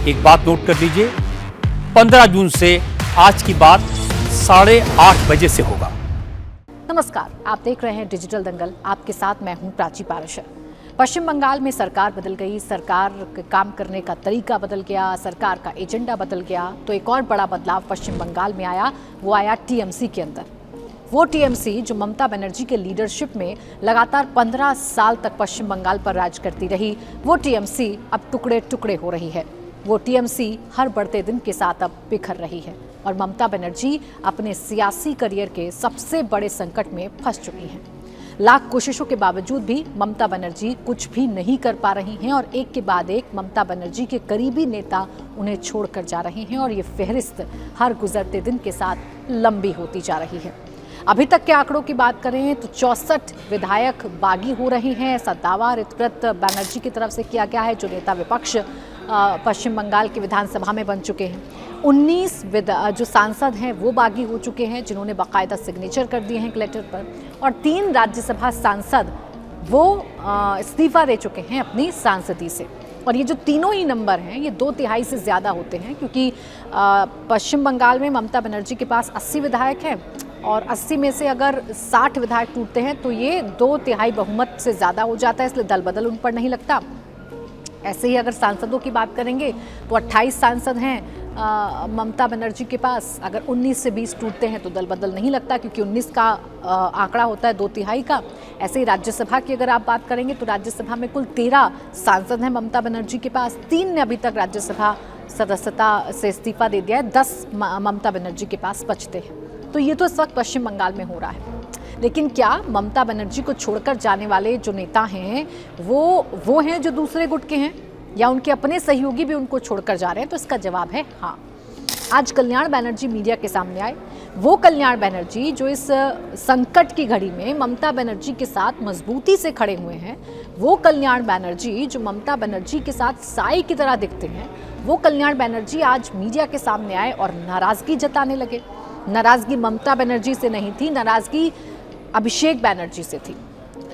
एक बात नोट कर लीजिए, 15 जून से आज की बात 8:30 बजे से होगा। नमस्कार, आप देख रहे हैं डिजिटल दंगल। आपके साथ मैं हूं प्राची पारशर। पश्चिम बंगाल में सरकार बदल गई, सरकार के काम करने का तरीका बदल गया, सरकार का एजेंडा बदल गया। तो एक और बड़ा बदलाव पश्चिम बंगाल में आया, वो आया टीएमसी के अंदर। वो टीएमसी जो ममता बनर्जी के लीडरशिप में लगातार 15 साल तक पश्चिम बंगाल पर राज करती रही, वो टीएमसी अब टुकड़े टुकड़े हो रही है। वो टीएमसी हर बढ़ते दिन के साथ अब बिखर रही है और ममता बनर्जी अपने सियासी करियर के सबसे बड़े संकट में फंस चुकी हैं। लाख कोशिशों के बावजूद भी ममता बनर्जी कुछ भी नहीं कर पा रही हैं और एक के बाद एक ममता बनर्जी के करीबी नेता उन्हें छोड़कर जा रहे हैं और ये फहरिस्त हर गुजरते दिन के साथ लंबी होती जा रही है। अभी तक के आंकड़ों की बात करें तो 64 विधायक बागी हो रहे हैं, ऐसा दावा ऋतव्रत बनर्जी की तरफ से किया गया है, जो नेता विपक्ष पश्चिम बंगाल की विधानसभा में बन चुके हैं। 19 जो सांसद हैं वो बागी हो चुके हैं, जिन्होंने बाकायदा सिग्नेचर कर दिए हैं एक लेटर पर, और 3 राज्यसभा सांसद वो इस्तीफा दे चुके हैं अपनी सांसदी से। और ये जो तीनों ही नंबर हैं ये 2/3 से ज़्यादा होते हैं, क्योंकि पश्चिम बंगाल में ममता बनर्जी के पास 80 विधायक हैं और 80 में से अगर 60 विधायक टूटते हैं तो ये 2/3 बहुमत से ज़्यादा हो जाता है, इसलिए दल बदल उन पर नहीं लगता। ऐसे ही अगर सांसदों की बात करेंगे तो 28 सांसद हैं ममता बनर्जी के पास। अगर 19 से 20 टूटते हैं तो दल बदल नहीं लगता, क्योंकि 19 का आंकड़ा होता है 2/3 का। ऐसे ही राज्यसभा की अगर आप बात करेंगे तो राज्यसभा में कुल 13 सांसद हैं ममता बनर्जी के पास। 3 ने अभी तक राज्यसभा सदस्यता से इस्तीफा दे दिया है, 10 ममता बनर्जी के पास बचते हैं। तो ये तो इस वक्त पश्चिम बंगाल में हो रहा है। लेकिन क्या ममता बनर्जी को छोड़कर जाने वाले जो नेता हैं वो हैं जो दूसरे गुट के हैं, या उनके अपने सहयोगी भी उनको छोड़कर जा रहे हैं? तो इसका जवाब है हाँ। आज कल्याण बनर्जी मीडिया के सामने आए, वो कल्याण बनर्जी जो इस संकट की घड़ी में ममता बनर्जी के साथ मजबूती से खड़े हुए हैं, वो कल्याण बनर्जी जो ममता बनर्जी के साथ साई की तरह दिखते हैं, वो कल्याण बनर्जी आज मीडिया के सामने आए और नाराजगी जताने लगे। नाराजगी ममता बनर्जी से नहीं थी, नाराजगी अभिषेक बनर्जी से थी।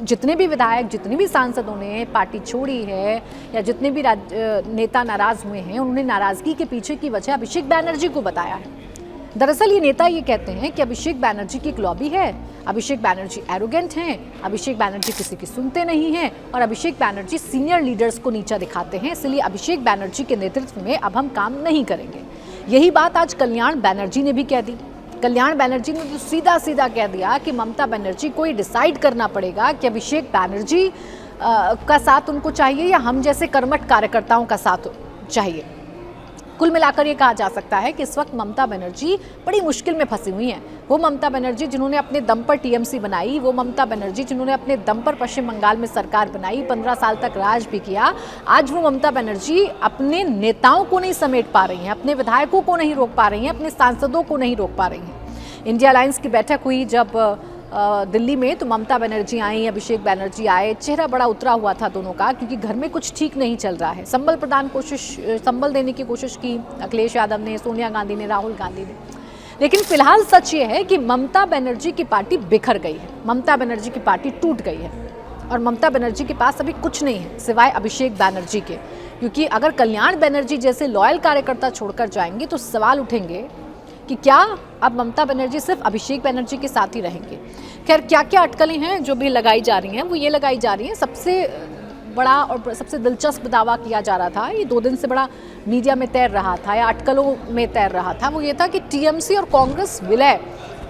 जितने भी विधायक, जितने भी सांसदों ने पार्टी छोड़ी है या जितने भी नेता नाराज हुए हैं, उन्होंने नाराजगी के पीछे की वजह अभिषेक बनर्जी को बताया है। दरअसल ये नेता ये कहते हैं कि अभिषेक बनर्जी की एक लॉबी है, अभिषेक बनर्जी एरोगेंट हैं, अभिषेक बनर्जी किसी की सुनते नहीं हैं और अभिषेक बनर्जी सीनियर लीडर्स को नीचा दिखाते हैं, इसलिए अभिषेक बनर्जी के नेतृत्व में अब हम काम नहीं करेंगे। यही बात आज कल्याण बनर्जी ने भी कह दी। कल्याण बनर्जी ने तो सीधा सीधा कह दिया कि ममता बनर्जी को ये डिसाइड करना पड़ेगा कि अभिषेक बनर्जी का साथ उनको चाहिए या हम जैसे कर्मठ कार्यकर्ताओं का साथ चाहिए। कुल मिलाकर ये कहा जा सकता है कि इस वक्त ममता बनर्जी बड़ी मुश्किल में फंसी हुई हैं। वो ममता बनर्जी जिन्होंने अपने दम पर टीएमसी बनाई, वो ममता बनर्जी जिन्होंने अपने दम पर पश्चिम बंगाल में सरकार बनाई, 15 साल तक राज भी किया, आज वो ममता बनर्जी अपने नेताओं को नहीं समेट पा रही हैं, अपने विधायकों को नहीं रोक पा रही हैं, अपने सांसदों को नहीं रोक पा रही हैं। इंडिया अलायंस की बैठक हुई जब दिल्ली में, तो ममता बनर्जी आई, अभिषेक बनर्जी आए, चेहरा बड़ा उतरा हुआ था दोनों का, क्योंकि घर में कुछ ठीक नहीं चल रहा है। संबल देने की कोशिश की अखिलेश यादव ने, सोनिया गांधी ने, राहुल गांधी ने। लेकिन फिलहाल सच ये है कि ममता बनर्जी की पार्टी बिखर गई है, ममता बनर्जी की पार्टी टूट गई है और ममता बनर्जी के पास अभी कुछ नहीं है सिवाय अभिषेक बनर्जी के। क्योंकि अगर कल्याण बनर्जी जैसे लॉयल कार्यकर्ता छोड़कर जाएंगे तो सवाल उठेंगे कि क्या अब ममता बनर्जी सिर्फ अभिषेक बनर्जी के साथ ही रहेंगे। खैर, क्या क्या अटकलें हैं जो भी लगाई जा रही हैं, वो ये लगाई जा रही हैं। सबसे बड़ा और सबसे दिलचस्प दावा किया जा रहा था, ये 2 दिन से बड़ा मीडिया में तैर रहा था या अटकलों में तैर रहा था, वो ये था कि टीएमसी और कांग्रेस विलय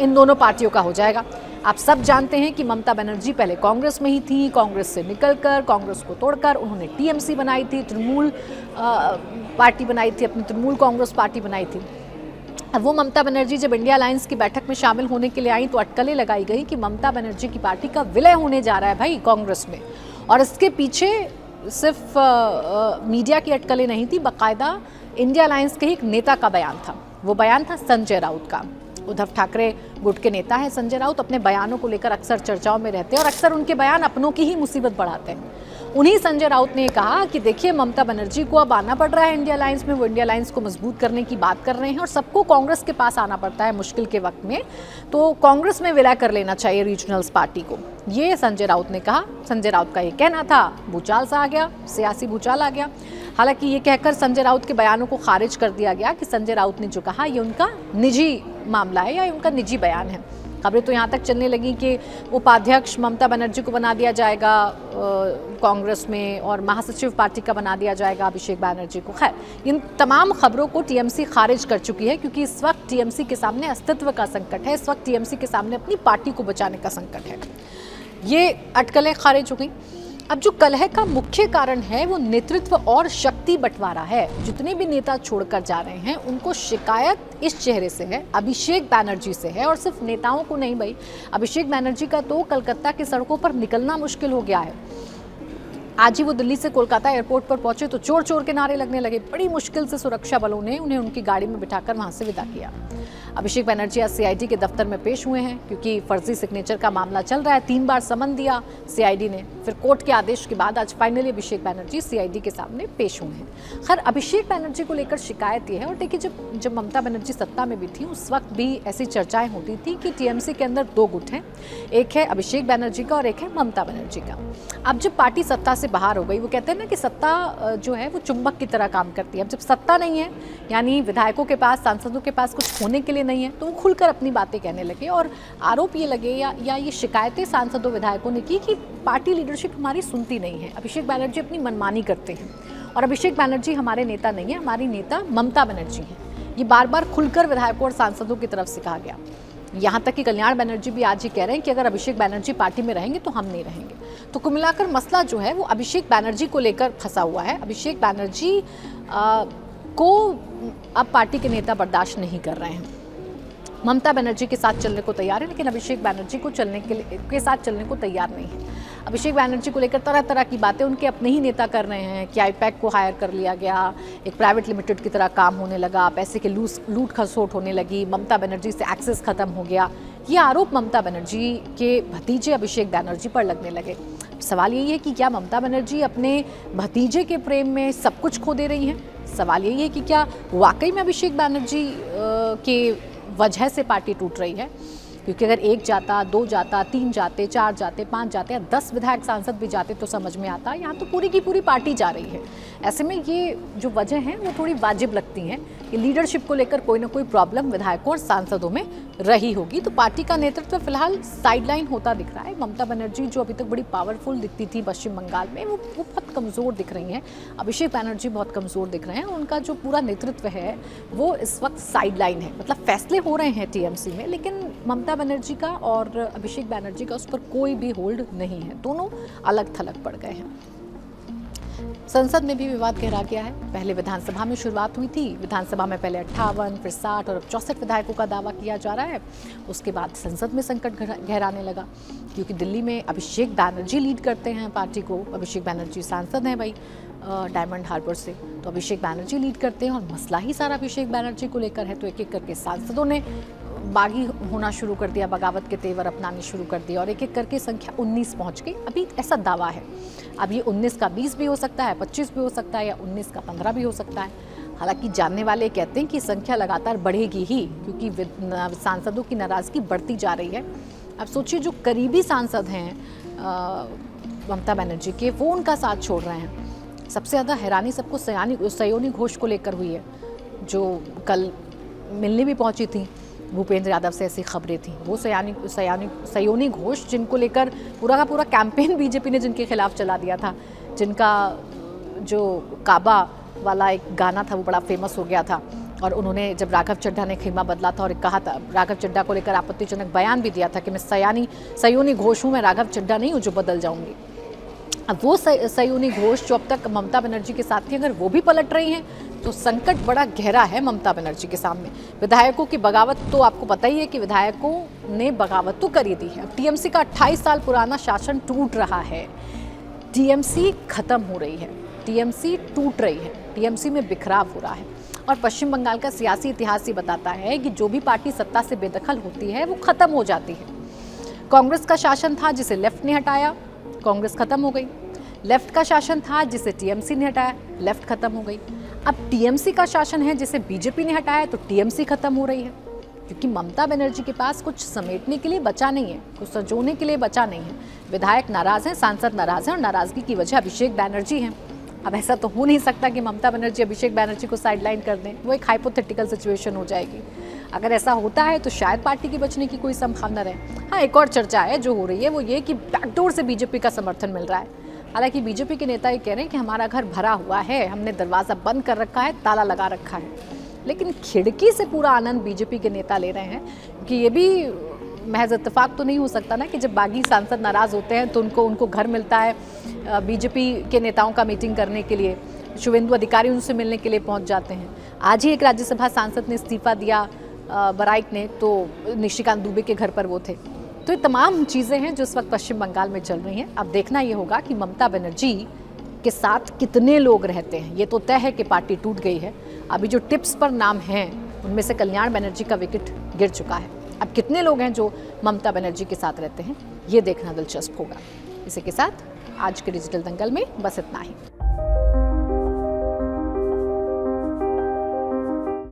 इन दोनों पार्टियों का हो जाएगा। आप सब जानते हैं कि ममता बनर्जी पहले कांग्रेस में ही थी, कांग्रेस से निकलकर, कांग्रेस को तोड़कर उन्होंने टीएमसी बनाई थी, तृणमूल पार्टी बनाई थी, अपनी तृणमूल कांग्रेस पार्टी बनाई थी। अब वो ममता बनर्जी जब इंडिया अलायंस की बैठक में शामिल होने के लिए आई तो अटकलें लगाई गई कि ममता बनर्जी की पार्टी का विलय होने जा रहा है भाई कांग्रेस में। और इसके पीछे सिर्फ मीडिया की अटकलें नहीं थी, बाकायदा इंडिया अलायंस के एक नेता का बयान था। वो बयान था संजय राउत का। उद्धव ठाकरे गुट के नेता हैं संजय राउत, अपने बयानों को लेकर अक्सर चर्चाओं में रहते हैं और अक्सर उनके बयान अपनों की ही मुसीबत बढ़ाते हैं। उन्हीं संजय राउत ने कहा कि देखिए, ममता बनर्जी को अब आना पड़ रहा है इंडिया अलायंस में, वो इंडिया अलायंस को मजबूत करने की बात कर रहे हैं और सबको कांग्रेस के पास आना पड़ता है मुश्किल के वक्त में, तो कांग्रेस में विलय कर लेना चाहिए रीजनल्स पार्टी को, ये संजय राउत ने कहा। संजय राउत का ये कहना था, भूचाल सा आ गया, सियासी भूचाल आ गया। हालांकि ये कहकर संजय राउत के बयानों को खारिज कर दिया गया कि संजय राउत ने जो कहा ये उनका निजी मामला है या उनका निजी बयान है। खबरें तो यहाँ तक चलने लगी कि उपाध्यक्ष ममता बनर्जी को बना दिया जाएगा कांग्रेस में, और महासचिव पार्टी का बना दिया जाएगा अभिषेक बैनर्जी को। खैर, इन तमाम खबरों को टीएमसी खारिज कर चुकी है, क्योंकि इस वक्त टीएमसी के सामने अस्तित्व का संकट है, इस वक्त टीएमसी के सामने अपनी पार्टी को बचाने का संकट है। ये अटकलें खारिज हो गई। अब जो कलह का मुख्य कारण है वो नेतृत्व और शक्ति बंटवारा है। जितने भी नेता छोड़कर जा रहे हैं उनको शिकायत इस चेहरे से है, अभिषेक बैनर्जी से है, और सिर्फ नेताओं को नहीं भाई, अभिषेक बैनर्जी का तो कलकत्ता की सड़कों पर निकलना मुश्किल हो गया है। आज ही वो दिल्ली से कोलकाता एयरपोर्ट पर पहुंचे तो चोर चोर के नारे लगने लगे। बड़ी मुश्किल से सुरक्षा बलों ने उन्हें उनकी गाड़ी में बिठाकर वहां से विदा किया। अभिषेक बैनर्जी आज सीआईडी के दफ्तर में पेश हुए हैं, क्योंकि फर्जी सिग्नेचर का मामला चल रहा है। 3 बार समन दिया सीआईडी ने, फिर कोर्ट के आदेश के बाद आज फाइनली अभिषेक बैनर्जी सीआईडी के सामने पेश हुए हैं। खैर, अभिषेक बैनर्जी को लेकर शिकायत ये है, और देखिए जब ममता बनर्जी सत्ता में भी थी उस वक्त भी ऐसी चर्चाएं होती थी कि टीएमसी के अंदर 2 गुट हैं, एक है अभिषेक बैनर्जी का और एक है ममता बनर्जी का। अब जब पार्टी सत्ता से बाहर हो गई, वो कहते हैं ना कि सत्ता जो है वो चुंबक की तरह काम करती है। अब जब सत्ता नहीं है, यानी विधायकों के पास, सांसदों के पास कुछ होने के लिए नहीं है, तो वो खुलकर अपनी बातें कहने लगे, और आरोप ये लगे या ये शिकायतें सांसदों विधायकों ने की कि पार्टी लीडरशिप हमारी सुनती नहीं है, अभिषेक बैनर्जी अपनी मनमानी करते हैं, और अभिषेक बैनर्जी हमारे नेता नहीं है, हमारी नेता ममता बनर्जी है। ये बार बार खुलकर विधायकों और सांसदों की तरफ से कहा गया। यहाँ तक कि कल्याण बनर्जी भी आज ये कह रहे हैं कि अगर अभिषेक बैनर्जी पार्टी में रहेंगे तो हम नहीं रहेंगे। तो कुल मिलाकर मसला जो है वो अभिषेक बैनर्जी को लेकर फंसा हुआ है। अभिषेक बैनर्जी को अब पार्टी के नेता बर्दाश्त नहीं कर रहे हैं। ममता बनर्जी के साथ चलने को तैयार है, लेकिन अभिषेक बैनर्जी को के साथ चलने को तैयार नहीं है। अभिषेक बैनर्जी को लेकर तरह तरह की बातें उनके अपने ही नेता कर रहे हैं कि आईपैक को हायर कर लिया गया, एक प्राइवेट लिमिटेड की तरह काम होने लगा, पैसे के लूट खसोट होने लगी, ममता बनर्जी से एक्सेस खत्म हो गया। ये आरोप ममता बनर्जी के भतीजे अभिषेक बैनर्जी पर लगने लगे। सवाल यही है कि क्या ममता बनर्जी अपने भतीजे के प्रेम में सब कुछ खो दे रही हैं? सवाल यही है कि क्या वाकई में अभिषेक बैनर्जी के वजह से पार्टी टूट रही है? क्योंकि अगर 1 जाता, 2 जाता, 3 जाते, 4 जाते, 5 जाते या 10 विधायक सांसद भी जाते तो समझ में आता। यहाँ तो पूरी की पूरी पार्टी जा रही है। ऐसे में ये जो वजह हैं वो थोड़ी वाजिब लगती हैं कि लीडरशिप को लेकर कोई ना कोई प्रॉब्लम विधायकों और सांसदों में रही होगी। तो पार्टी का नेतृत्व फिलहाल साइडलाइन होता दिख रहा है। ममता बनर्जी जो अभी तक बड़ी पावरफुल दिखती थी पश्चिम बंगाल में, वो बहुत कमज़ोर दिख रही हैं। अभिषेक बैनर्जी बहुत कमज़ोर दिख रहे हैं। उनका जो पूरा नेतृत्व है वो इस वक्त साइडलाइन है। मतलब फैसले हो रहे हैं टीएमसी में, लेकिन ममता बनर्जी का और अभिषेक बैनर्जी का उस पर कोई भी होल्ड नहीं है। दोनों अलग थलग पड़ गए हैं। संसद में भी विवाद गहरा गया है। पहले विधानसभा में शुरुआत हुई थी। विधानसभा में पहले 58, फिर 60 और अब 64 विधायकों का दावा किया जा रहा है। उसके बाद संसद में संकट गहराने लगा, क्योंकि दिल्ली में अभिषेक बैनर्जी लीड करते हैं पार्टी को। अभिषेक बैनर्जी सांसद हैं भाई डायमंड हार्बर से, तो अभिषेक बैनर्जी लीड करते हैं और मसला ही सारा अभिषेक बैनर्जी को लेकर है। तो एक एक करके सांसदों ने बागी होना शुरू कर दिया, बगावत के तेवर अपनाने शुरू कर दिया, और एक एक करके संख्या 19 पहुंच गई। अभी ऐसा दावा है, अब ये 19 का 20 भी हो सकता है, 25 भी हो सकता है, या 19 का 15 भी हो सकता है। हालांकि जानने वाले कहते हैं कि संख्या लगातार बढ़ेगी ही, क्योंकि सांसदों की नाराजगी बढ़ती जा रही है। अब सोचिए, जो करीबी सांसद हैं ममता बनर्जी के, वो उनका साथ छोड़ रहे हैं। सबसे ज़्यादा हैरानी सबको सयोनी घोष को लेकर हुई है, जो कल मिलने भी पहुंची थी भूपेंद्र यादव से। ऐसी खबरें थी वो सयोनी घोष, जिनको लेकर पूरा का पूरा कैंपेन बीजेपी ने जिनके खिलाफ चला दिया था, जिनका जो काबा वाला एक गाना था वो बड़ा फेमस हो गया था, और उन्होंने जब राघव चड्ढा ने खेमा बदला था और कहा था, राघव चड्ढा को लेकर आपत्तिजनक बयान भी दिया था कि मैं सयोनी घोष हूँ, मैं राघव चड्ढा नहीं हूँ जो बदल जाऊँगी। अब वो सयोनी घोष जो अब तक ममता बनर्जी के साथ थी, अगर वो भी पलट रही हैं तो संकट बड़ा गहरा है ममता बनर्जी के सामने। विधायकों की बगावत तो आपको पता ही है कि विधायकों ने बगावत तो कर ही दी है। अब टीएमसी का 28 साल पुराना शासन टूट रहा है। टीएमसी खत्म हो रही है, टीएमसी टूट रही है, टीएमसी में बिखराव हो रहा है। और पश्चिम बंगाल का सियासी इतिहास ही बताता है कि जो भी पार्टी सत्ता से बेदखल होती है वो खत्म हो जाती है। कांग्रेस का शासन था जिसे लेफ्ट ने हटाया, कांग्रेस खत्म हो गई। लेफ्ट का शासन था जिसे टीएमसी ने हटाया, लेफ्ट खत्म हो गई। अब टीएमसी का शासन है जिसे बीजेपी ने हटाया, तो टीएमसी खत्म हो रही है। क्योंकि ममता बनर्जी के पास कुछ समेटने के लिए बचा नहीं है, कुछ सजोने के लिए बचा नहीं है। विधायक नाराज हैं, सांसद नाराज हैं, और नाराजगी की वजह अभिषेक बैनर्जी हैं। अब ऐसा तो हो नहीं सकता कि ममता बनर्जी अभिषेक बैनर्जी को साइडलाइन कर दें, वो एक हाइपोथेटिकल सिचुएशन हो जाएगी। अगर ऐसा होता है तो शायद पार्टी के बचने की कोई संभावना रहे। हाँ, एक और चर्चा है जो हो रही है वो ये कि बैकडोर से बीजेपी का समर्थन मिल रहा है। हालांकि बीजेपी के नेता ये कह रहे हैं कि हमारा घर भरा हुआ है, हमने दरवाज़ा बंद कर रखा है, ताला लगा रखा है, लेकिन खिड़की से पूरा आनंद बीजेपी के नेता ले रहे हैं। कि ये भी महज इत्तेफाक तो नहीं हो सकता ना कि जब बागी सांसद नाराज़ होते हैं तो उनको घर मिलता है बीजेपी के नेताओं का मीटिंग करने के लिए, शुभेंदु अधिकारी उनसे मिलने के लिए पहुंच जाते हैं। आज ही एक राज्यसभा सांसद ने इस्तीफा दिया बराइक ने, तो निशिकांत दुबे के घर पर वो थे। तो ये तमाम चीज़ें हैं जो इस वक्त पश्चिम बंगाल में चल रही हैं। अब देखना ये होगा कि ममता बनर्जी के साथ कितने लोग रहते हैं। ये तो तय है कि पार्टी टूट गई है। अभी जो टिप्स पर नाम हैं उनमें से कल्याण बनर्जी का विकेट गिर चुका है। अब कितने लोग हैं जो ममता बनर्जी के साथ रहते हैं, ये देखना दिलचस्प होगा। इसी के साथ आज के डिजिटल दंगल में बस इतना ही।